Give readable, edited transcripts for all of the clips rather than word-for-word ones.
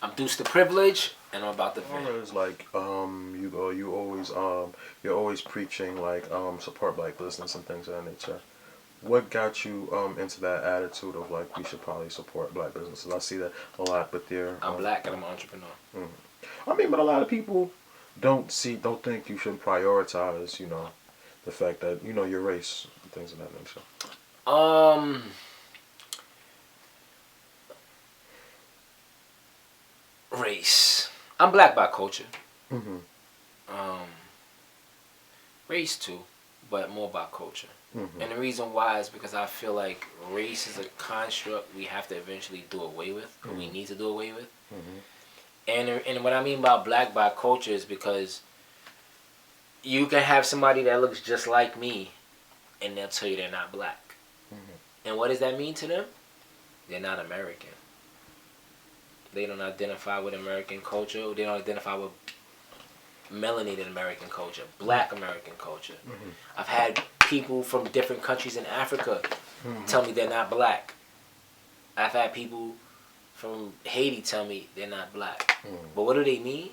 I'm Duce Da Privilege, and I'm about to vent. It's like you're always preaching like support black business and things of that nature. What got you into that attitude of like we should probably support black businesses? I see that a lot with your I'm black and I'm an entrepreneur. mm. I mean, but a lot of people don't think you should prioritize the fact that your race and things of that nature. Um, Race. I'm black by culture. Mm-hmm. Um, Race too, but more by culture. Mm-hmm. And the reason why is because I feel like race is a construct we have to eventually do away with, or we need to do away with. Mm-hmm. And what I mean by black by culture is because you can have somebody that looks just like me, and they'll tell you they're not black. Mm-hmm. And what does that mean to them? They're not American. They don't identify with American culture. They don't identify with melanated American culture, black American culture. Mm-hmm. I've had people from different countries in Africa tell me they're not black. I've had people from Haiti tell me they're not black. But what do they mean?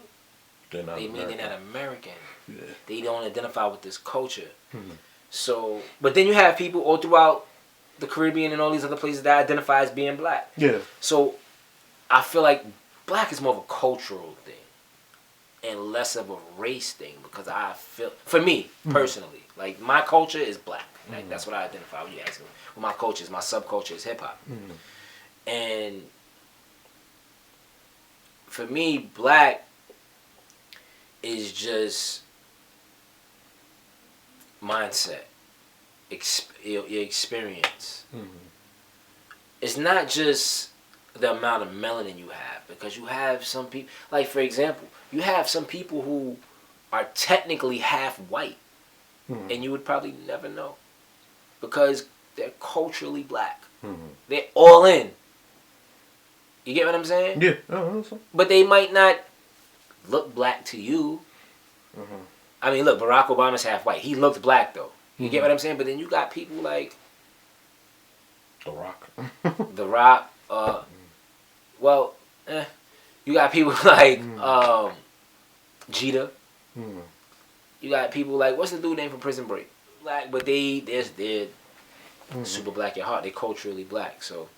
They mean they're not American. Yeah. They don't identify with this culture. Mm-hmm. So, but then you have people all throughout the Caribbean and all these other places that identify as being black. Yeah. So, I feel like black is more of a cultural thing and less of a race thing, because I feel, for me personally, like my culture is black. Like that's what I identify when you ask me. Well, my culture is, my subculture is hip hop. And for me, black is just mindset, your experience. It's not just the amount of melanin you have, because you have some people, like for example, you have some people who are technically half white, and you would probably never know, because they're culturally black. They're all in. You get what I'm saying? Yeah. But they might not look black to you. I mean, look, Barack Obama's half white. He looked black though. You get what I'm saying? But then you got people like The Rock. The Rock. You got people like Jeter. You got people like, what's the dude name from Prison Break? Black, but they're super black at heart. They're culturally black. So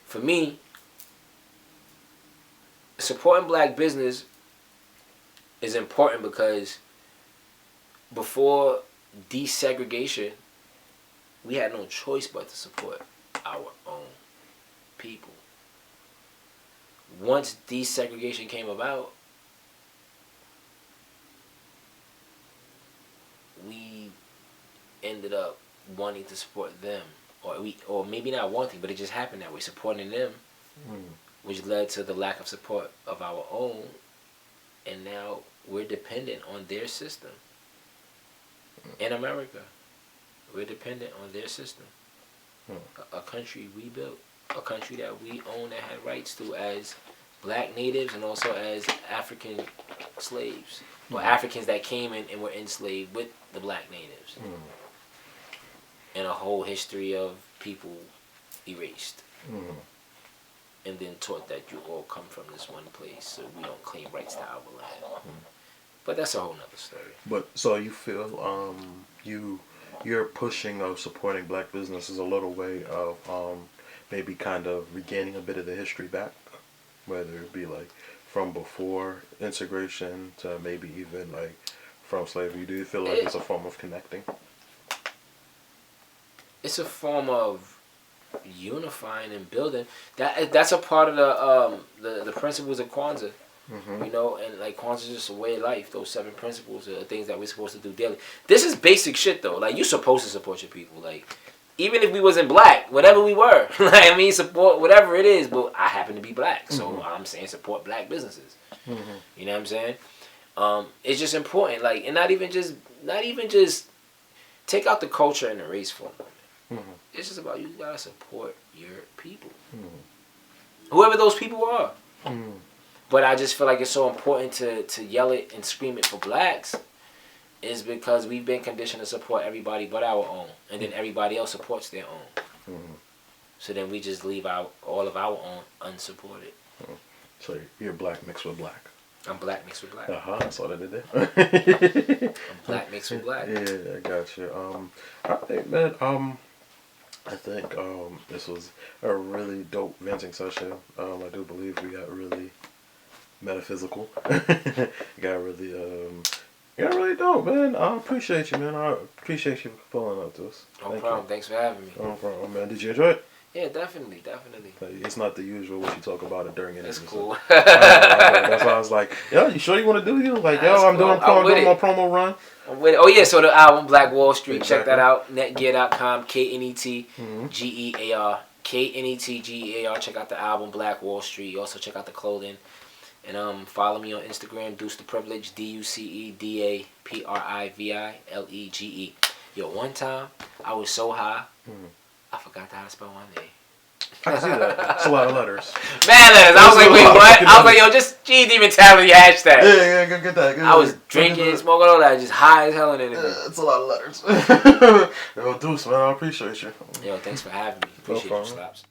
for me, supporting black business is important because before desegregation, we had no choice but to support our own people. Once desegregation came about, we ended up wanting to support them, or maybe not wanting, but it just happened that way, supporting them, which led to the lack of support of our own, and now we're dependent on their system. In America, we're dependent on their system. A country we built, a country that we own, that had rights to as black natives and also as African slaves, or Africans that came in and were enslaved with the black natives, and a whole history of people erased, and then taught that you all come from this one place, so we don't claim rights to our land. But that's a whole nother story. But so you feel you're pushing of supporting black businesses a little way of maybe kind of regaining a bit of the history back, whether it be like from before integration to maybe even like from slavery. Do you feel like it's a form of connecting? It's a form of unifying and building. That's a part of the principles of Kwanzaa. You know, and like Kwanzaa is just a way of life. Those 7 principles are things that we're supposed to do daily. This is basic shit though. Like, you're supposed to support your people. Like, even if we wasn't black, whatever we were, like, I mean, support whatever it is. But I happen to be black, so I'm saying support black businesses. You know what I'm saying? It's just important. Like, and not even just take out the culture and the race for a moment. It's just about, you gotta support your people, whoever those people are. But I just feel like it's so important to yell it and scream it for blacks, is because we've been conditioned to support everybody but our own, and then everybody else supports their own. So then we just leave all of our own unsupported. So you're black mixed with black. I'm black mixed with black. That's all that it is. I'm black mixed with black. Yeah, I got you. All right, man. I think this was a really dope venting session. I do believe we got really metaphysical. got really dope, man. I appreciate you, man. I appreciate you pulling up to us. No problem. Thanks for having me. No problem, man. Did you enjoy it? Yeah, definitely. It's not the usual what you talk about it during it. It's cool. That's why I was like, yo, you sure you want to do you? Like, yo, I'm doing my promo run. I'm with it. Oh yeah, so the album Black Wall Street. Exactly. Check that out. Netgear.com. KNETGEAR. KNETGEAR. Check out the album Black Wall Street. Also check out the clothing. And follow me on Instagram, Duce Da Privilege, DuceDaPrivile. Yo, one time I was so high, I forgot how to spell my name. I can see that. It's a lot of letters. Mad letters. I was like, wait, what? I was like, yo, she didn't even tell me the hashtag. Yeah, get that. I was drinking, smoking, all that, just high as hell in it. It's a lot of letters. Yo, Duce, man, I appreciate you. Yo, thanks for having me. Appreciate you, Slaps.